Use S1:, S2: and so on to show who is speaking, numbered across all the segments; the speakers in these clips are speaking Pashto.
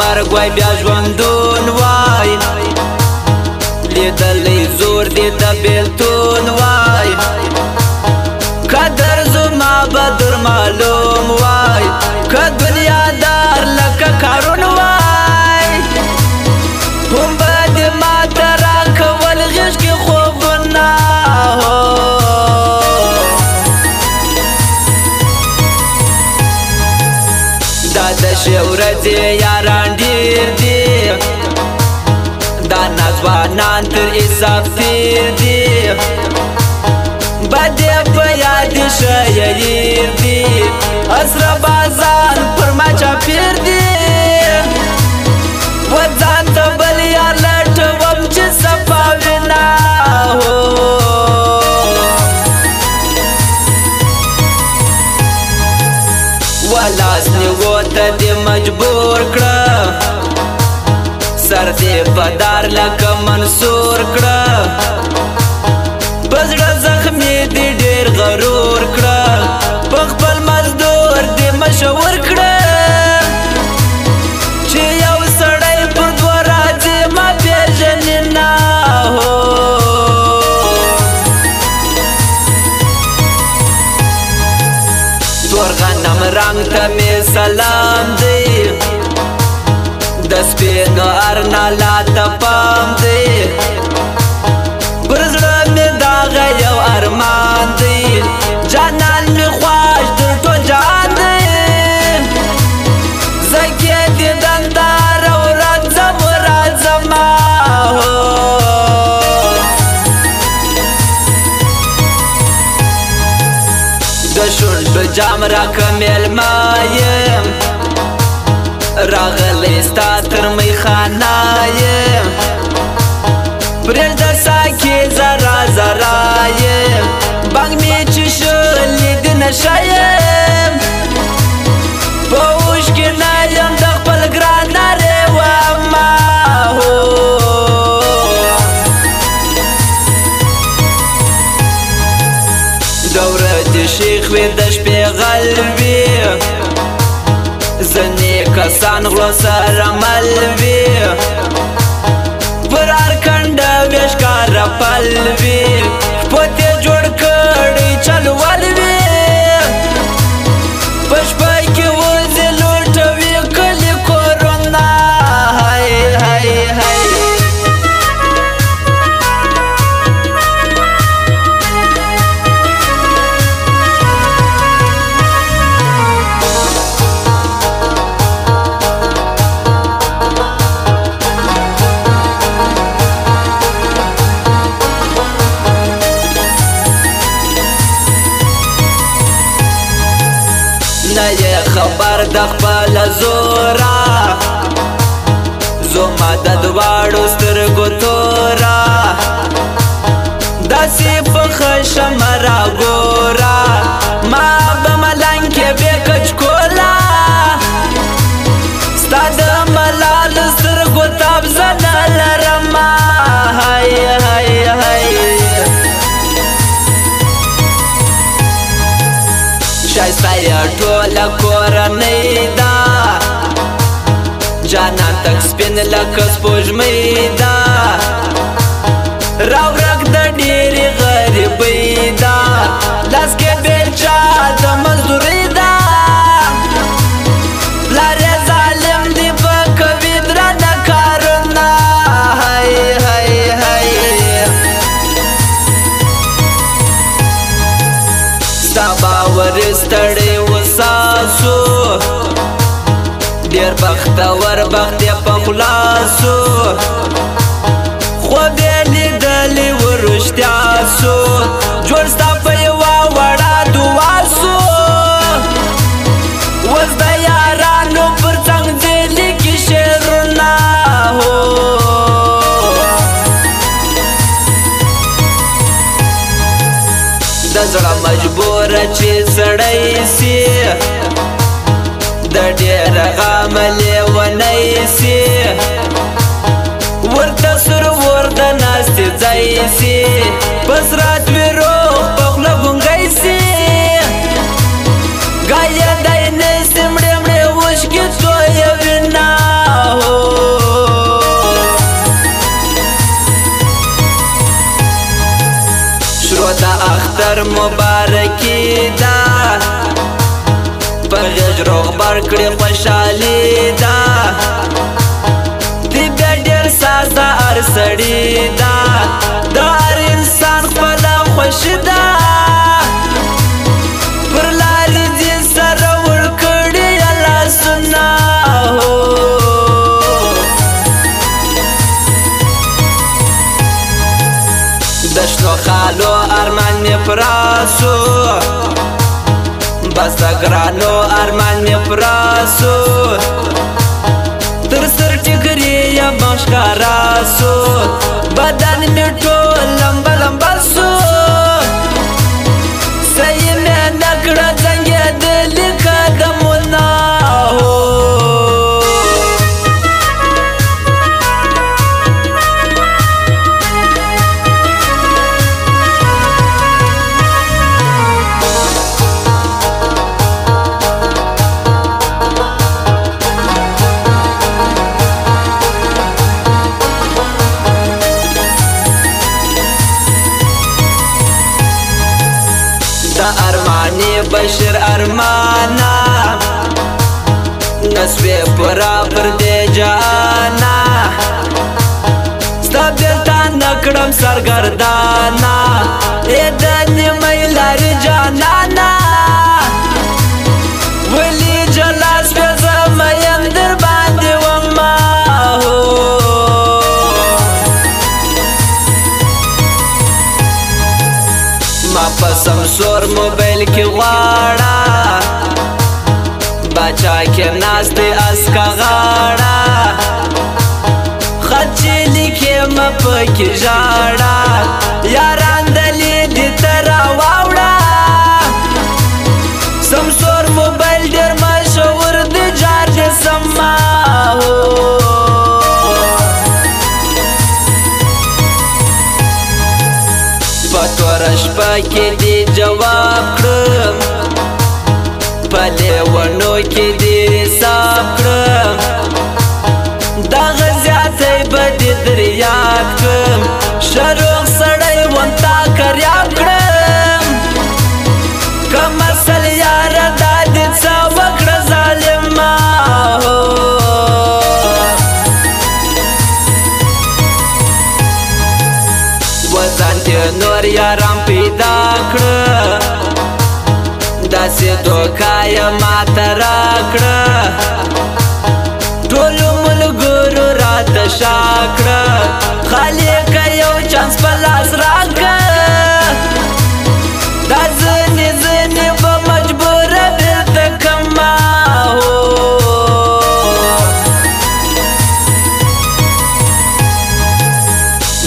S1: مرګ وای بیا ژوندون وای لیدلی زور دی د بیلتون وای قدر زما بدر معلوم وای که دنیا دار لکه کارون وای هم بد ما ترا کول غش کی خوبنا دا د شهرت یاران ډیر دی دا نازوانان تر حساب تیر دی بده په یاد شایر دی اسره بازان پر ما چاپیر دی وځان ته بل یار لټوم چې صفا وینا ولاس نیو ته دې مجبور کړه سر دې پدار لکه منصور کړه بزړه زخمي دې ډېر غرور کړه په خپل مزدور دې مشهور کړه چې یو سړی په دوه راځي ما پېژني نه تور غنم رنګ ته مې سلام دی د سپینو ارنا لا ته پام دی پر زړه مې داغه یو ارمان دی جانان مې خواش در ټول جهان دی زکې دې دندار او راځما د شونډو جام راکه میلمه یم راغلی ستا تر میخانه یم پرېږده ساکې زرا زرا یم بنګ مې چې شو لید نشه یم په اوښکې نه یم د خپل ګران نارېومه د ورځې شیخ وې د شپې غل وي ځینې کسان غلو سره مل وي پر هر کنډه وې ښکاره پل وي پوتې جوړ کړي چلول وي په شپه کې وځي لوټوي کلي کورونه هی هی هی نه یې خبر د خپل زوره زما د دواړو سترګو توره داسې په خشمه راګوره ما به ملنګ کې بې کچکوله ستا د ملالو سترګو تاب زه نه لرمه هی هی هی شایسته یې ټوله کورنۍ ده جانان تک سپین لکه سپوږمۍ ده راورک د ډېرې غریبۍ ده لاس کې بیلچه د مزدورۍ ده پلار یې ظالم دی په کوي درانه کارونه هی هی هی ستا باور ستړی وساسو ډېر بختور بخت یې په خلاصو خوب یې لیدلی و رښتیا سو جوړ ستا په یوه وړه دعا سو اوس د یارانو پر څنګ دې لیکي شعرونه د زړه مجبوره چې سړی سي د ډېر غم لیونی سي ورته سرور د ناستې ځای سي بس رات وي روغ په خوله ګونګی سي ګایه دی نسي مړې مړې اوښکې تویوي نه دا اختر مبارکی دا په غیږ روغبر کړي خوشحالي دا دی بیا ډېر ساز د هر سړي دا د هر انسان خپله خوښي ده پر لارې دې سره ورکړي لاسونه د شنو خالو ارمان مې پراسو بس د ګرانو ارمان مې پراسو تر سر ټیکري یم ښکاره سو بدن مې ټول لمبه لمبه سو صحیح مې نه کړه زنګېدلي قدمونه دا ارمانی بشر ارمانا نسوی پورا پر دی جانا ستا بیلتا نکڑم سرگردانا ایدنی میلاری جانانا ولی جلاس بیزم یندر باندی وما ما پسم سور موبایل کی غواړه بچا کې ناست دی اسکا غاړه خط چې لیکې مه پکې ژاړه یاران دلې دې ته راواوړه سمسور موبایل ډېر مشهور دی جارج سما پتوره شپه کې دې جواب کړم په لیونو کې دې حساب کړم دغه زیاتی به دې دریاب کړم شروغ سړی ونتا کریاب کړم کم اصل یاره دا دې څه وکړه ظالمه وزن دې نور یاران پیدا کړه داسې دوکه یې ماته راکړه ټولو ملګرو راته شا کړه خالقه یو چانس په لاس راکړه دا ځینې ځینې به مجبوره بېرته کړمه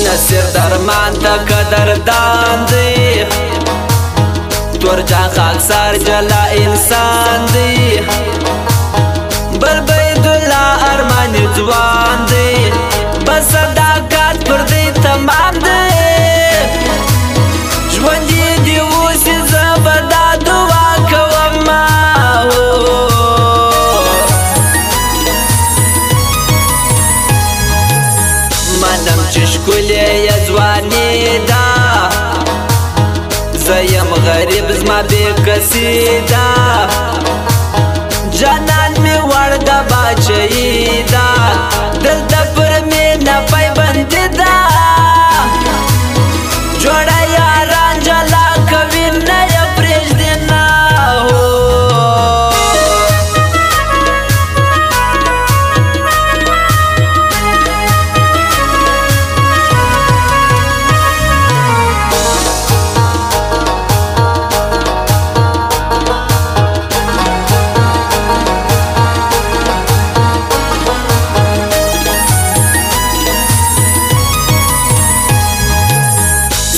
S1: نصیر درمان ته قدردان دی تور جان خاکسار جلا انسان دی بل بیدالله ارمان ځوان دی بس صداقت پر دی تمام دی ژوندي دې اوسي زه به دا دعا کومه منم چې ښکلې یې ځواني ده زه یم غریب زما بې کسي ده جانان مې وړ د باچهي ده دلته پر مینه پایبندي ده جوړه یاران جلا کوي نه یې پرېږدي نه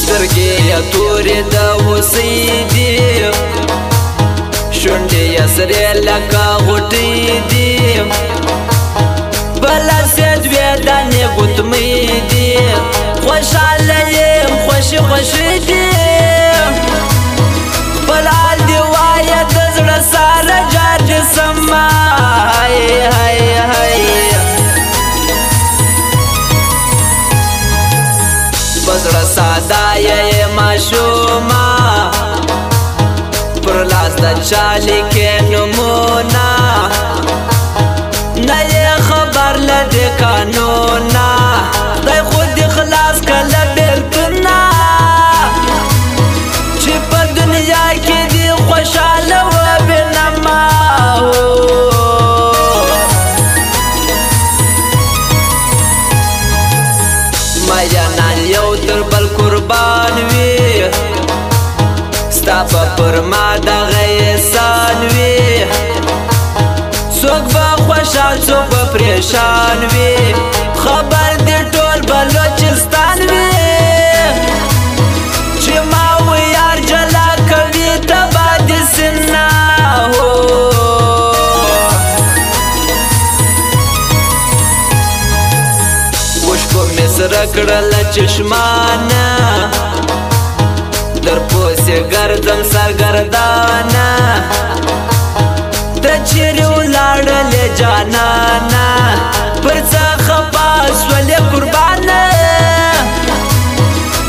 S1: سترګې یې تورې د هوسۍ دي شونډې یې سرې لکه غوټۍ دي په لاس یې دوې دانې ګوتمۍ دي خوشحاله یم خوشې خوشې دي خپل حال دې وایه د زړه ساره جارج سما په زړه ساده یې ماشوم چالی کې نمونه نه یې خبر لدې قانونه خدای خود خلاص کله بیلتونه چې په دنیا کې دې خوشحاله وبینمه میانان یو تر بل قربان وي ستا په پر ما دغه احسان وي څوک به خوشحال څوک به پریشان وي خبر دې ټول بلوچستان وي چې ما و یار جلا کوي تبا دې سنه وشکو مې سره کړله چشمانه در پوسې ګرځم سرګردانه ته چیرې ولاړلې جانانه پر څه خفه شولې قربانه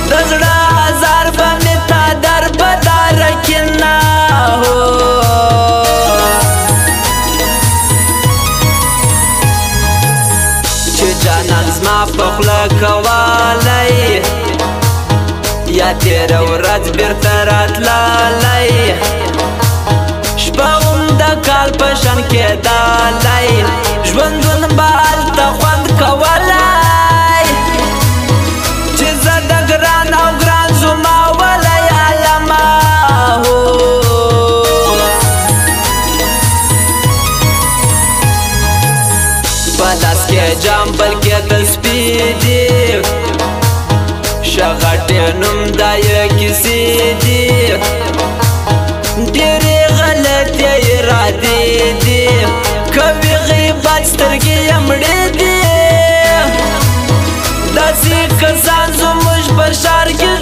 S1: د زړه هزار به مې تا در بداره کې نه چې جانان زما په خوله کولی یا تیره ورځ بیرته راتللی شپه هم د کال په شان کېدلی ژوندون به هلته خوند کولی چې زه د ګران او ګران زما ولی عالمه په لاس کې جام بلکې تسبیح دي شغټې نوم دا یې کیسې دي ډېرې غلطې ارادې دي کوي غیبت سترګې یې مړې دي داسې کسان زموږ په ښار کې